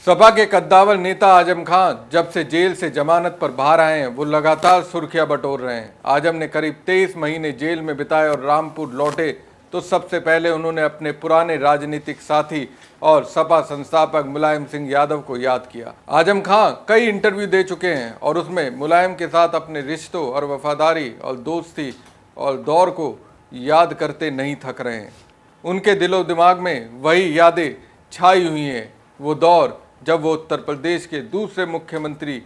सपा के कद्दावर नेता आजम खान जब से जेल से जमानत पर बाहर आए हैं वो लगातार सुर्खियां बटोर रहे हैं। आजम ने करीब 23 महीने जेल में बिताए और रामपुर लौटे तो सबसे पहले उन्होंने अपने पुराने राजनीतिक साथी और सपा संस्थापक मुलायम सिंह यादव को याद किया। आजम खान कई इंटरव्यू दे चुके हैं और उसमें मुलायम के साथ अपने रिश्तों और वफादारी और दोस्ती और दौर को याद करते नहीं थक रहे हैं। उनके दिलो दिमाग में वही यादें छाई हुई हैं, वो दौर जब वो उत्तर प्रदेश के दूसरे मुख्यमंत्री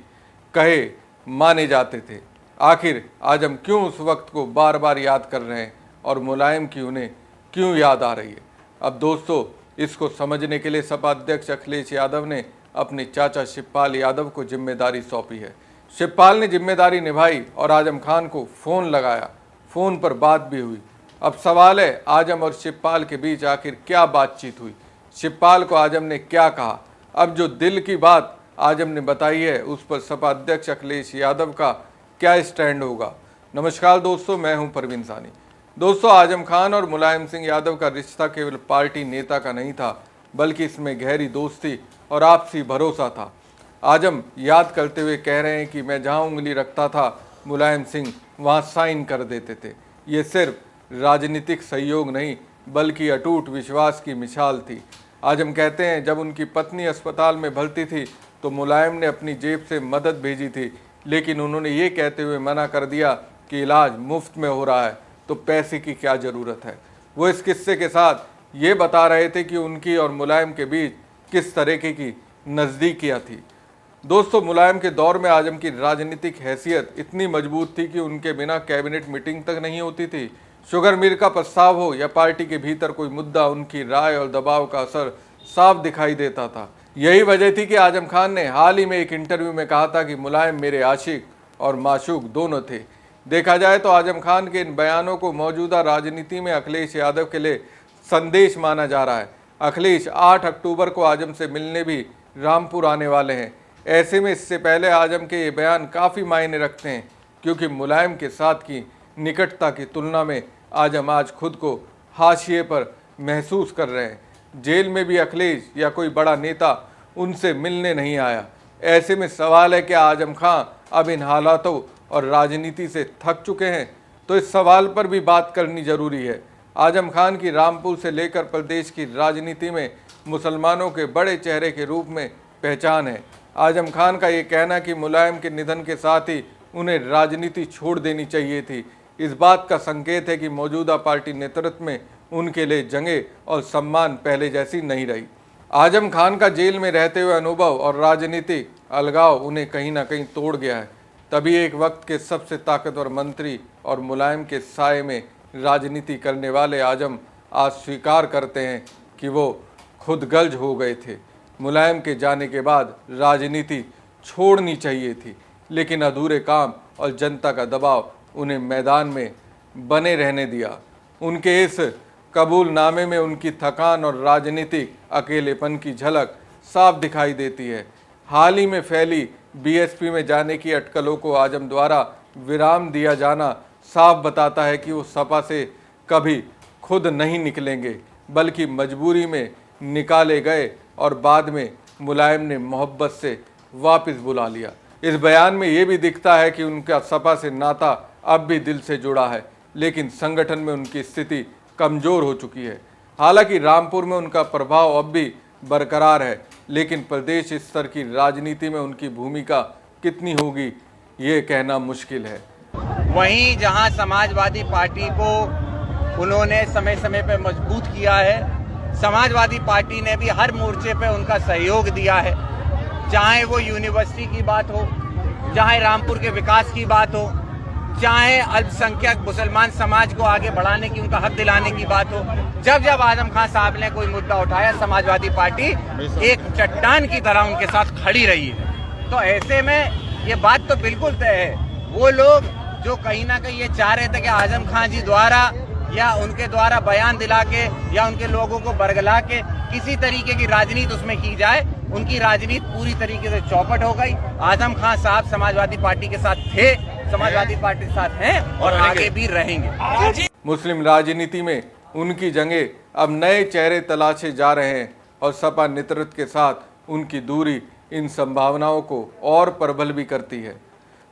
कहे माने जाते थे। आखिर आजम क्यों उस वक्त को बार बार याद कर रहे हैं और मुलायम की उन्हें क्यों याद आ रही है? अब दोस्तों, इसको समझने के लिए सपा अध्यक्ष अखिलेश यादव ने अपने चाचा शिवपाल यादव को जिम्मेदारी सौंपी है। शिवपाल ने जिम्मेदारी निभाई और आजम खान को फ़ोन लगाया, फ़ोन पर बात भी हुई। अब सवाल है, आजम और शिवपाल के बीच आखिर क्या बातचीत हुई? शिवपाल को आजम ने क्या कहा? अब जो दिल की बात आजम ने बताई है उस पर सपा अध्यक्ष अखिलेश यादव का क्या स्टैंड होगा? नमस्कार दोस्तों, मैं हूं परवीन सानी। दोस्तों, आजम खान और मुलायम सिंह यादव का रिश्ता केवल पार्टी नेता का नहीं था, बल्कि इसमें गहरी दोस्ती और आपसी भरोसा था। आजम याद करते हुए कह रहे हैं कि मैं जहां उंगली रखता था मुलायम सिंह वहां साइन कर देते थे। ये सिर्फ राजनीतिक सहयोग नहीं बल्कि अटूट विश्वास की मिसाल थी। आजम कहते हैं, जब उनकी पत्नी अस्पताल में भर्ती थी तो मुलायम ने अपनी जेब से मदद भेजी थी, लेकिन उन्होंने ये कहते हुए मना कर दिया कि इलाज मुफ्त में हो रहा है तो पैसे की क्या ज़रूरत है। वो इस किस्से के साथ ये बता रहे थे कि उनकी और मुलायम के बीच किस तरीके की नज़दीकियाँ थी। दोस्तों, मुलायम के दौर में आजम की राजनीतिक हैसियत इतनी मजबूत थी कि उनके बिना कैबिनेट मीटिंग तक नहीं होती थी। शुगर मिल का प्रस्ताव हो या पार्टी के भीतर कोई मुद्दा, उनकी राय और दबाव का असर साफ दिखाई देता था। यही वजह थी कि आजम खान ने हाल ही में एक इंटरव्यू में कहा था कि मुलायम मेरे आशिक और माशूक दोनों थे। देखा जाए तो आजम खान के इन बयानों को मौजूदा राजनीति में अखिलेश यादव के लिए संदेश माना जा रहा है। अखिलेश 8 अक्टूबर को आजम से मिलने भी रामपुर आने वाले हैं। ऐसे में इससे पहले आजम के ये बयान काफ़ी मायने रखते हैं, क्योंकि मुलायम के साथ की निकटता की तुलना में आजम आज खुद को हाशिए पर महसूस कर रहे हैं। जेल में भी अखिलेश या कोई बड़ा नेता उनसे मिलने नहीं आया। ऐसे में सवाल है कि आजम खान अब इन हालातों और राजनीति से थक चुके हैं? तो इस सवाल पर भी बात करनी जरूरी है। आजम खान की रामपुर से लेकर प्रदेश की राजनीति में मुसलमानों के बड़े चेहरे के रूप में पहचान है। आजम खान का ये कहना कि मुलायम के निधन के साथ ही उन्हें राजनीति छोड़ देनी चाहिए थी, इस बात का संकेत है कि मौजूदा पार्टी नेतृत्व में उनके लिए जंगे और सम्मान पहले जैसी नहीं रही। आजम खान का जेल में रहते हुए अनुभव और राजनीतिक अलगाव उन्हें कहीं ना कहीं तोड़ गया है। तभी एक वक्त के सबसे ताकतवर मंत्री और मुलायम के साये में राजनीति करने वाले आजम आज स्वीकार करते हैं कि वो खुद गल्ज हो गए थे। मुलायम के जाने के बाद राजनीति छोड़नी चाहिए थी, लेकिन अधूरे काम और जनता का दबाव उन्हें मैदान में बने रहने दिया। उनके इस कबूलनामे में उनकी थकान और राजनीतिक अकेलेपन की झलक साफ दिखाई देती है। हाल ही में फैली बीएसपी में जाने की अटकलों को आजम द्वारा विराम दिया जाना साफ बताता है कि वो सपा से कभी खुद नहीं निकलेंगे, बल्कि मजबूरी में निकाले गए और बाद में मुलायम ने मोहब्बत से वापस बुला लिया। इस बयान में ये भी दिखता है कि उनका सपा से नाता अब भी दिल से जुड़ा है, लेकिन संगठन में उनकी स्थिति कमज़ोर हो चुकी है। हालांकि रामपुर में उनका प्रभाव अब भी बरकरार है, लेकिन प्रदेश स्तर की राजनीति में उनकी भूमिका कितनी होगी ये कहना मुश्किल है। वहीं जहां समाजवादी पार्टी को उन्होंने समय समय पर मजबूत किया है, समाजवादी पार्टी ने भी हर मोर्चे पे उनका सहयोग दिया है। चाहे वो यूनिवर्सिटी की बात हो, चाहे रामपुर के विकास की बात हो, चाहे अल्पसंख्यक मुसलमान समाज को आगे बढ़ाने की, उनका हक दिलाने की बात हो, जब जब आजम खान साहब ने कोई मुद्दा उठाया, समाजवादी पार्टी एक चट्टान की तरह उनके साथ खड़ी रही है। तो ऐसे में ये बात तो बिल्कुल तय है, वो लोग जो कहीं ना कहीं ये चाह रहे थे कि आजम खान जी द्वारा या उनके द्वारा बयान दिला के या उनके लोगों को बरगला के किसी तरीके की राजनीति उसमें की जाए, उनकी राजनीति पूरी तरीके से चौपट हो गई। आजम खान साहब समाजवादी पार्टी के साथ थे, समाजवादी पार्टी के साथ हैं और आगे भी रहेंगे। मुस्लिम राजनीति में उनकी जंगे अब नए चेहरे तलाशे जा रहे हैं और सपा नेतृत्व के साथ उनकी दूरी इन संभावनाओं को और प्रबल भी करती है।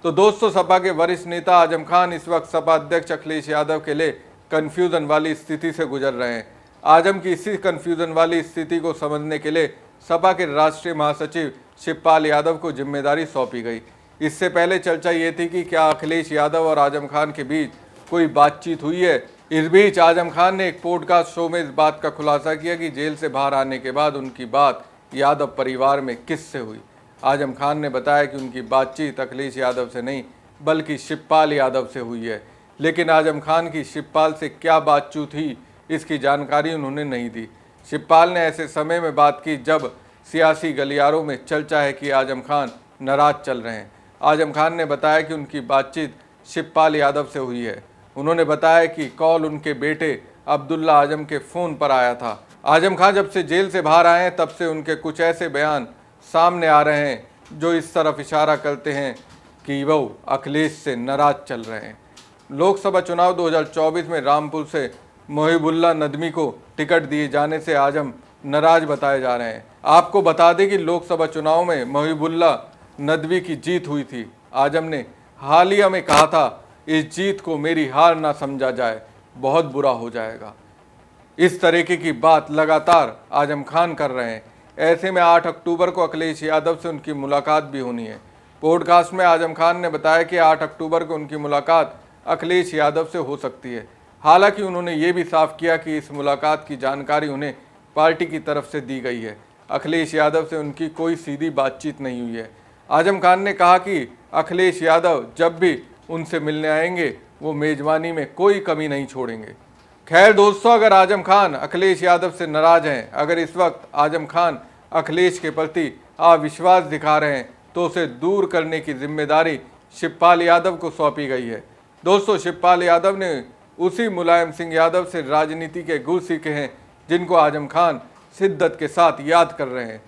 तो दोस्तों, सपा के वरिष्ठ नेता आजम खान इस वक्त सपा अध्यक्ष अखिलेश यादव के लिए कंफ्यूजन वाली स्थिति से गुजर रहे हैं। आजम की इसी कंफ्यूजन वाली स्थिति को समझने के लिए सपा के राष्ट्रीय महासचिव शिवपाल यादव को जिम्मेदारी सौंपी गई। इससे पहले चर्चा ये थी कि क्या अखिलेश यादव और आजम खान के बीच कोई बातचीत हुई है। इस बीच आजम खान ने एक पॉडकास्ट शो में इस बात का खुलासा किया कि जेल से बाहर आने के बाद उनकी बात यादव परिवार में किससे हुई। आजम खान ने बताया कि उनकी बातचीत अखिलेश यादव से नहीं बल्कि शिवपाल यादव से हुई है, लेकिन आजम खान की शिवपाल से क्या बातचीत हुई इसकी जानकारी उन्होंने नहीं दी। शिवपाल ने ऐसे समय में बात की जब सियासी गलियारों में चर्चा है कि आजम खान नाराज चल रहे हैं। आजम खान ने बताया कि उनकी बातचीत शिवपाल यादव से हुई है। उन्होंने बताया कि कॉल उनके बेटे अब्दुल्ला आजम के फ़ोन पर आया था। आजम खान जब से जेल से बाहर आए हैं तब से उनके कुछ ऐसे बयान सामने आ रहे हैं जो इस तरफ इशारा करते हैं कि वो अखिलेश से नाराज चल रहे हैं। लोकसभा चुनाव 2024 में रामपुर से मोहिबुल्ला नदवी को टिकट दिए जाने से आजम नाराज बताए जा रहे हैं। आपको बता दें कि लोकसभा चुनाव में मोहिबुल्ला नदवी की जीत हुई थी। आजम ने हालिया में कहा था, इस जीत को मेरी हार ना समझा जाए, बहुत बुरा हो जाएगा। इस तरीके की बात लगातार आजम खान कर रहे हैं। ऐसे में 8 अक्टूबर को अखिलेश यादव से उनकी मुलाकात भी होनी है। पॉडकास्ट में आजम खान ने बताया कि 8 अक्टूबर को उनकी मुलाकात अखिलेश यादव से हो सकती है। हालांकि उन्होंने ये भी साफ किया कि इस मुलाकात की जानकारी उन्हें पार्टी की तरफ से दी गई है। अखिलेश यादव से उनकी कोई सीधी बातचीत नहीं हुई है। आजम खान ने कहा कि अखिलेश यादव जब भी उनसे मिलने आएंगे वो मेजबानी में कोई कमी नहीं छोड़ेंगे। खैर दोस्तों, अगर आजम खान अखिलेश यादव से नाराज हैं, अगर इस वक्त आजम खान अखिलेश के प्रति अविश्वास दिखा रहे हैं, तो उसे दूर करने की जिम्मेदारी शिवपाल यादव को सौंपी गई है। दोस्तों, शिवपाल यादव ने उसी मुलायम सिंह यादव से राजनीति के गुर सीखे हैं जिनको आजम खान शिद्दत के साथ याद कर रहे हैं।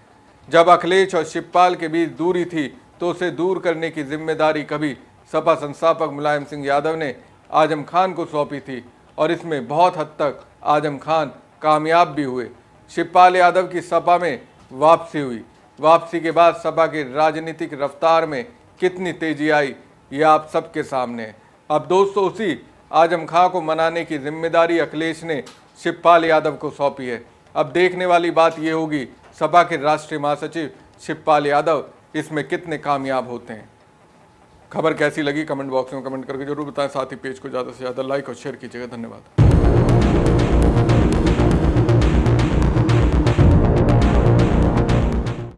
जब अखिलेश और शिवपाल के बीच दूरी थी तो उसे दूर करने की जिम्मेदारी कभी सपा संस्थापक मुलायम सिंह यादव ने आजम खान को सौंपी थी और इसमें बहुत हद तक आजम खान कामयाब भी हुए। शिवपाल यादव की सपा में वापसी हुई। वापसी के बाद सपा की राजनीतिक रफ्तार में कितनी तेजी आई ये आप सबके सामने है। अब दोस्तों, उसी आजम खान को मनाने की जिम्मेदारी अखिलेश ने शिवपाल यादव को सौंपी है। अब देखने वाली बात ये होगी सपा के राष्ट्रीय महासचिव शिवपाल यादव इसमें कितने कामयाब होते हैं। खबर कैसी लगी कमेंट बॉक्स में कमेंट करके जरूर बताएं। साथ ही पेज को ज़्यादा से ज़्यादा लाइक और शेयर कीजिएगा। धन्यवाद।